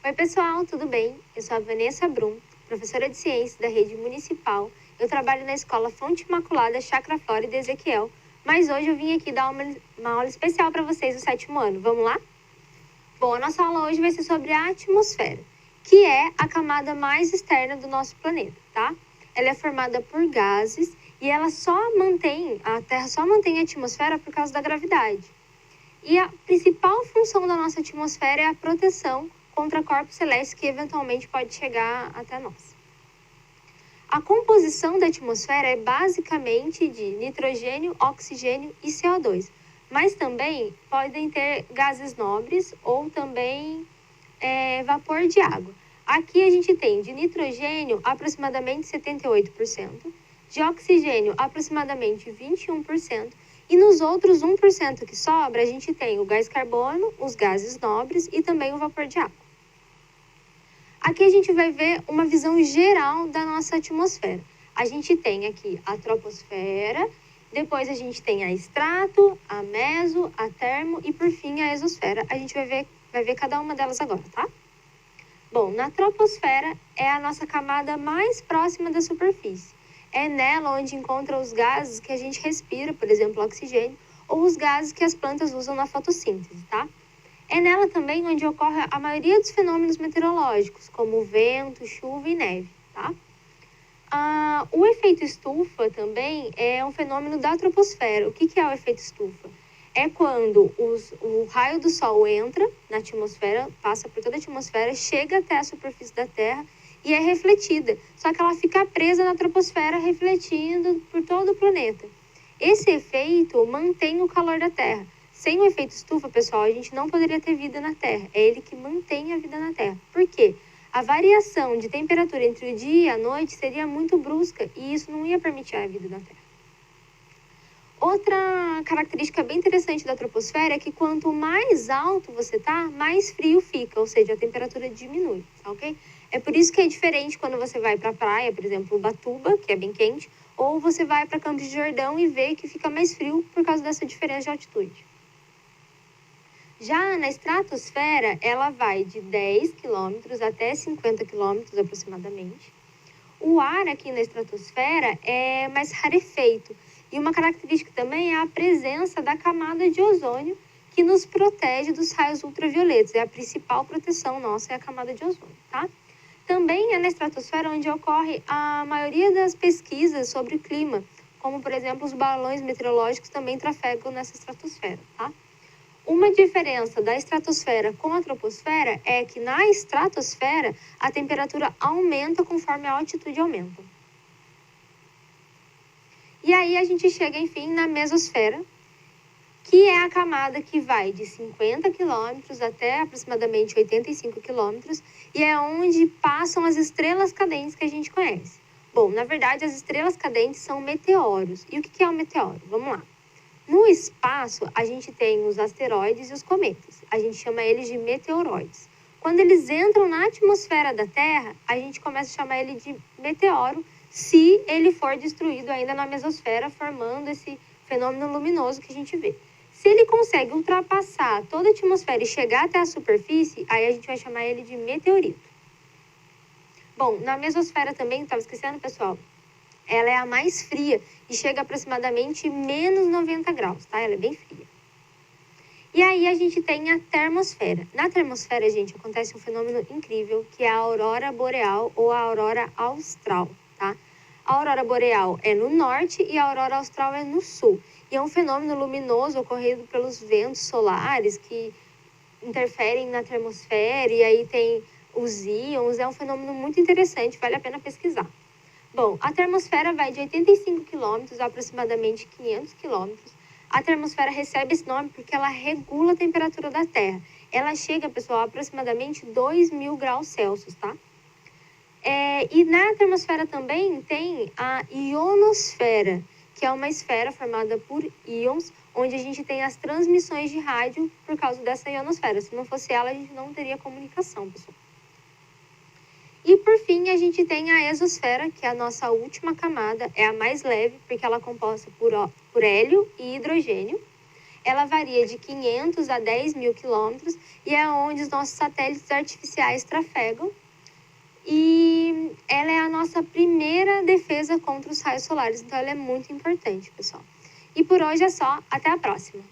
Oi, pessoal, tudo bem? Eu sou a Vanessa Brum, professora de ciências da rede municipal. Eu trabalho na escola Fonte Imaculada Chácara Flórida Ezequiel, mas hoje eu vim aqui dar uma aula especial para vocês do 7º ano. Vamos lá? Bom, a nossa aula hoje vai ser sobre a atmosfera, que é a camada mais externa do nosso planeta, tá? Ela é formada por gases e a Terra só mantém a atmosfera por causa da gravidade. E a principal função da nossa atmosfera é a proteção contra corpos celestes que eventualmente pode chegar até nós. A composição da atmosfera é basicamente de nitrogênio, oxigênio e CO2, mas também podem ter gases nobres ou também vapor de água. Aqui a gente tem de nitrogênio aproximadamente 78%, de oxigênio aproximadamente 21%, e nos outros 1% que sobra, a gente tem o gás carbono, os gases nobres e também o vapor de água. Aqui a gente vai ver uma visão geral da nossa atmosfera. A gente tem aqui a troposfera, depois a gente tem a estrato, a meso, a termo e por fim a exosfera. A gente vai ver cada uma delas agora, tá? Bom, na troposfera é a nossa camada mais próxima da superfície. É nela onde encontra os gases que a gente respira, por exemplo, o oxigênio, ou os gases que as plantas usam na fotossíntese, tá? É nela também onde ocorre a maioria dos fenômenos meteorológicos, como vento, chuva e neve, tá? O efeito estufa também é um fenômeno da troposfera. O que é o efeito estufa? É quando o raio do Sol entra na atmosfera, passa por toda a atmosfera, chega até a superfície da Terra e é refletida. Só que ela fica presa na troposfera, refletindo por todo o planeta. Esse efeito mantém o calor da Terra. Sem o efeito estufa, pessoal, a gente não poderia ter vida na Terra. É ele que mantém a vida na Terra. Por quê? A variação de temperatura entre o dia e a noite seria muito brusca e isso não ia permitir a vida na Terra. Outra característica bem interessante da troposfera é que quanto mais alto você tá, mais frio fica, ou seja, a temperatura diminui, tá ok? É por isso que é diferente quando você vai para a praia, por exemplo, Ubatuba, que é bem quente, ou você vai para Campos de Jordão e vê que fica mais frio por causa dessa diferença de altitude. Já na estratosfera, ela vai de 10 quilômetros até 50 quilômetros aproximadamente. O ar aqui na estratosfera é mais rarefeito. E uma característica também é a presença da camada de ozônio que nos protege dos raios ultravioletas. É a principal proteção nossa, é a camada de ozônio, tá? Também é na estratosfera onde ocorre a maioria das pesquisas sobre o clima, como, por exemplo, os balões meteorológicos também trafegam nessa estratosfera, tá? Uma diferença da estratosfera com a troposfera é que na estratosfera a temperatura aumenta conforme a altitude aumenta. E aí a gente chega, enfim, na mesosfera, que é a camada que vai de 50 quilômetros até aproximadamente 85 quilômetros e é onde passam as estrelas cadentes que a gente conhece. Bom, na verdade, as estrelas cadentes são meteoros. E o que é um meteoro? Vamos lá. No espaço, a gente tem os asteroides e os cometas. A gente chama eles de meteoroides. Quando eles entram na atmosfera da Terra, a gente começa a chamar ele de meteoro, se ele for destruído ainda na mesosfera, formando esse fenômeno luminoso que a gente vê. Se ele consegue ultrapassar toda a atmosfera e chegar até a superfície, aí a gente vai chamar ele de meteorito. Bom, na mesosfera também, estava esquecendo, pessoal, ela é a mais fria e chega a aproximadamente menos 90 graus, tá? Ela é bem fria. E aí a gente tem a termosfera. Na termosfera, gente, acontece um fenômeno incrível, que é a aurora boreal ou a aurora austral, tá? A aurora boreal é no norte e a aurora austral é no sul. E é um fenômeno luminoso ocorrido pelos ventos solares que interferem na termosfera e aí tem os íons. É um fenômeno muito interessante, vale a pena pesquisar. Bom, a termosfera vai de 85 quilômetros a aproximadamente 500 quilômetros. A termosfera recebe esse nome porque ela regula a temperatura da Terra. Ela chega, pessoal, a aproximadamente 2.000 graus Celsius, tá? E na termosfera também tem a ionosfera, que é uma esfera formada por íons, onde a gente tem as transmissões de rádio por causa dessa ionosfera. Se não fosse ela, a gente não teria comunicação, pessoal. E, por fim, a gente tem a exosfera, que é a nossa última camada, é a mais leve, porque ela é composta por hélio e hidrogênio. ela varia de 500 a 10 mil quilômetros e é onde os nossos satélites artificiais trafegam. E ela é a nossa primeira defesa contra os raios solares, então ela é muito importante, pessoal. E por hoje é só, até a próxima!